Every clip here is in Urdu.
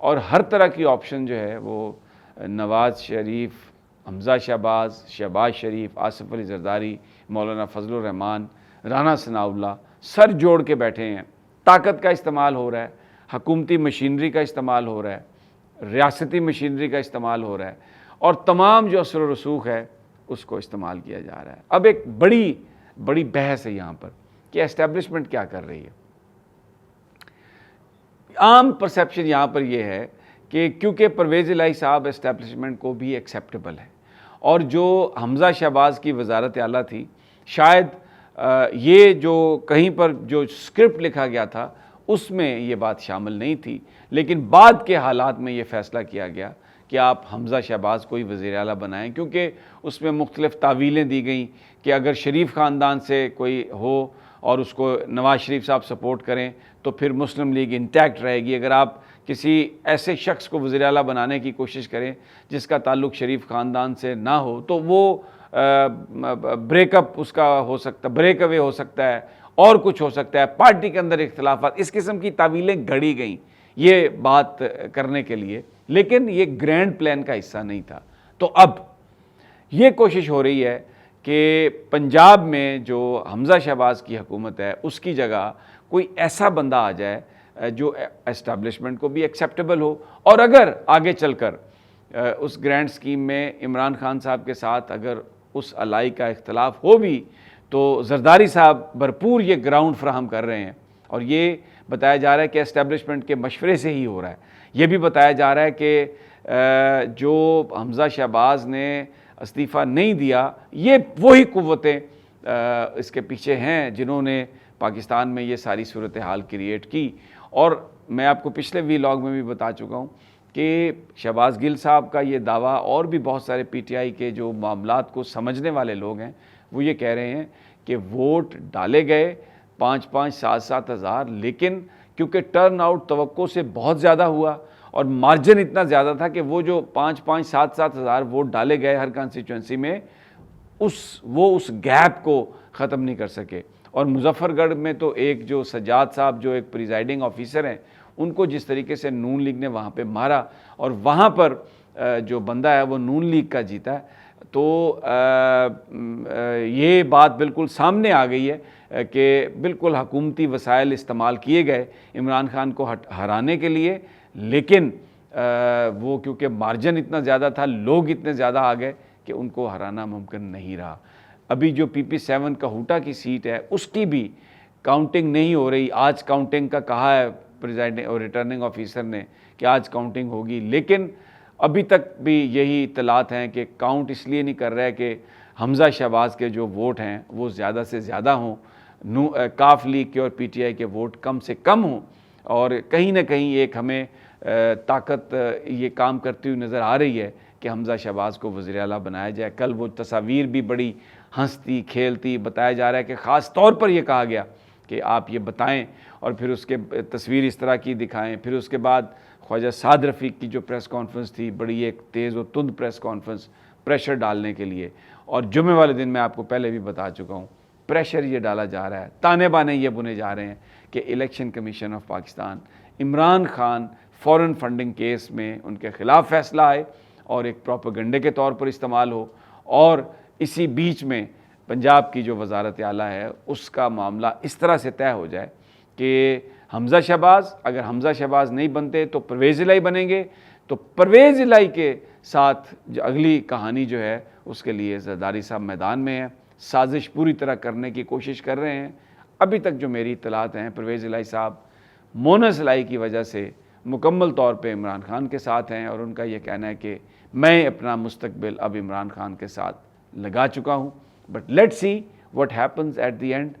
اور ہر طرح کی آپشن جو ہے وہ نواز شریف، حمزہ شہباز، شہباز شریف، آصف علی زرداری، مولانا فضل الرحمان، رانا ثناء اللہ سر جوڑ کے بیٹھے ہیں. طاقت کا استعمال ہو رہا ہے، حکومتی مشینری کا استعمال ہو رہا ہے، ریاستی مشینری کا استعمال ہو رہا ہے، اور تمام جو اثر و رسوخ ہے اس کو استعمال کیا جا رہا ہے. اب ایک بڑی بحث ہے یہاں پر کہ اسٹیبلشمنٹ کیا کر رہی ہے. عام پرسیپشن یہاں پر یہ ہے کہ کیونکہ پرویز الہی صاحب اسٹیبلشمنٹ کو بھی ایکسیپٹیبل ہے، اور جو حمزہ شہباز کی وزارت اعلیٰ تھی، شاید یہ جو کہیں پر جو اسکرپٹ لکھا گیا تھا اس میں یہ بات شامل نہیں تھی، لیکن بعد کے حالات میں یہ فیصلہ کیا گیا کہ آپ حمزہ شہباز کو ہی وزیر اعلیٰ بنائیں، کیونکہ اس میں مختلف تعویلیں دی گئیں کہ اگر شریف خاندان سے کوئی ہو اور اس کو نواز شریف صاحب سپورٹ کریں تو پھر مسلم لیگ انٹیکٹ رہے گی. اگر آپ کسی ایسے شخص کو وزیر اعلیٰ بنانے کی کوشش کریں جس کا تعلق شریف خاندان سے نہ ہو تو وہ بریک اپ اس کا ہو سکتا، بریک اوے ہو سکتا ہے، اور کچھ ہو سکتا ہے، پارٹی کے اندر اختلافات، اس قسم کی تعویلیں گھڑی گئیں یہ بات کرنے کے لیے، لیکن یہ گرینڈ پلان کا حصہ نہیں تھا. تو اب یہ کوشش ہو رہی ہے کہ پنجاب میں جو حمزہ شہباز کی حکومت ہے اس کی جگہ کوئی ایسا بندہ آ جائے جو اسٹیبلشمنٹ کو بھی ایکسیپٹیبل ہو، اور اگر آگے چل کر اس گرینڈ سکیم میں عمران خان صاحب کے ساتھ اگر اس الائی کا اختلاف ہو بھی تو زرداری صاحب بھرپور یہ گراؤنڈ فراہم کر رہے ہیں، اور یہ بتایا جا رہا ہے کہ اسٹیبلشمنٹ کے مشورے سے ہی ہو رہا ہے. یہ بھی بتایا جا رہا ہے کہ جو حمزہ شہباز نے استعفیٰ نہیں دیا، یہ وہی قوتیں اس کے پیچھے ہیں جنہوں نے پاکستان میں یہ ساری صورتحال کریٹ کی. اور میں آپ کو پچھلے ویلاگ میں بھی بتا چکا ہوں کہ شہباز گل صاحب کا یہ دعویٰ، اور بھی بہت سارے پی ٹی آئی کے جو معاملات کو سمجھنے والے لوگ ہیں وہ یہ کہہ رہے ہیں کہ ووٹ ڈالے گئے 5-5 7-7 ہزار، لیکن کیونکہ ٹرن آؤٹ توقع سے بہت زیادہ ہوا اور مارجن اتنا زیادہ تھا کہ وہ جو 5-5 7-7 ہزار ووٹ ڈالے گئے ہر کانسٹیچوئنسی میں، وہ اس گیپ کو ختم نہیں کر سکے. اور مظفر گڑھ میں تو ایک جو سجاد صاحب جو ایک پریزائڈنگ آفیسر ہیں، ان کو جس طریقے سے نون لیگ نے وہاں پہ مارا، اور وہاں پر جو بندہ ہے وہ نون لیگ کا جیتا ہے، تو یہ بات بالکل سامنے آ گئی ہے کہ بالکل حکومتی وسائل استعمال کیے گئے عمران خان کو ہرانے کے لیے، لیکن وہ کیونکہ مارجن اتنا زیادہ تھا، لوگ اتنے زیادہ آ گئے کہ ان کو ہرانا ممکن نہیں رہا. ابھی جو PP7 کہوٹا کی سیٹ ہے اس کی بھی کاؤنٹنگ نہیں ہو رہی. آج کاؤنٹنگ کا کہا ہے پریزائڈنگ اور ریٹرننگ آفیسر نے کہ آج کاؤنٹنگ ہوگی، لیکن ابھی تک بھی یہی اطلاعات ہیں کہ کاؤنٹ اس لیے نہیں کر رہا ہے کہ حمزہ شہباز کے جو ووٹ ہیں وہ زیادہ سے زیادہ ہوں، کاف لیگ کے اور PTI کے ووٹ کم سے کم ہوں. اور کہیں نہ کہیں ایک ہمیں طاقت یہ کام کرتی ہوئی نظر آ رہی ہے کہ حمزہ شہباز کو وزیر اعلیٰ بنایا جائے. کل وہ تصاویر بھی بڑی ہنستی کھیلتی، بتایا جا رہا ہے کہ خاص طور پر یہ کہا گیا کہ آپ یہ بتائیں، اور پھر اس کے تصویر اس طرح کی دکھائیں. پھر اس کے بعد خواجہ سعد رفیق کی جو پریس کانفرنس تھی، بڑی ایک تیز و تند پریس کانفرنس پریشر ڈالنے کے لیے. اور جمعے والے دن میں آپ کو پہلے بھی بتا چکا ہوں پریشر یہ ڈالا جا رہا ہے، تانے بانے یہ بنے جا رہے ہیں کہ election commission of Pakistan Imran Khan foreign funding case میں ان کے خلاف فیصلہ آئے اور ایک پروپیگنڈے کے طور پر استعمال ہو، اور اسی بیچ میں پنجاب کی جو وزارت اعلیٰ ہے اس کا معاملہ اس طرح سے طے ہو جائے کہ حمزہ شہباز، اگر حمزہ شہباز نہیں بنتے تو پرویز الہی بنیں گے، تو پرویز الہی کے ساتھ جو اگلی کہانی جو ہے اس کے لیے زرداری صاحب میدان میں ہیں، سازش پوری طرح کرنے کی کوشش کر رہے ہیں. ابھی تک جو میری اطلاعات ہیں پرویز الہی صاحب مونس الہی کی وجہ سے مکمل طور پہ عمران خان کے ساتھ ہیں، اور ان کا یہ کہنا ہے کہ میں اپنا مستقبل اب عمران خان کے ساتھ لگا چکا ہوں. But let's see what happens at the end.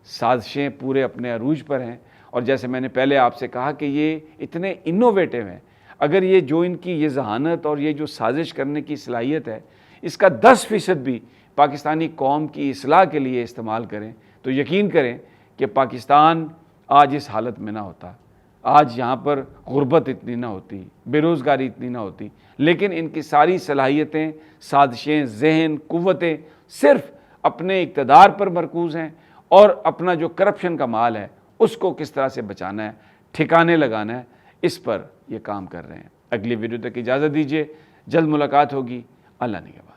سازشیں پورے اپنے عروج پر ہیں، اور جیسے میں نے پہلے آپ سے کہا کہ یہ اتنے انوویٹو ہیں، اگر یہ جو ان کی یہ ذہانت اور یہ جو سازش کرنے کی صلاحیت ہے اس کا 10% بھی پاکستانی قوم کی اصلاح کے لیے استعمال کریں تو یقین کریں کہ پاکستان آج اس حالت میں نہ ہوتا، آج یہاں پر غربت اتنی نہ ہوتی، بے روزگاری اتنی نہ ہوتی. لیکن ان کی ساری صلاحیتیں، سازشیں، ذہن، قوتیں صرف اپنے اقتدار پر مرکوز ہیں، اور اپنا جو کرپشن کا مال ہے اس کو کس طرح سے بچانا ہے، ٹھکانے لگانا ہے، اس پر یہ کام کر رہے ہیں۔ اگلی ویڈیو تک اجازت دیجیے، جلد ملاقات ہوگی، اللہ نگہبان۔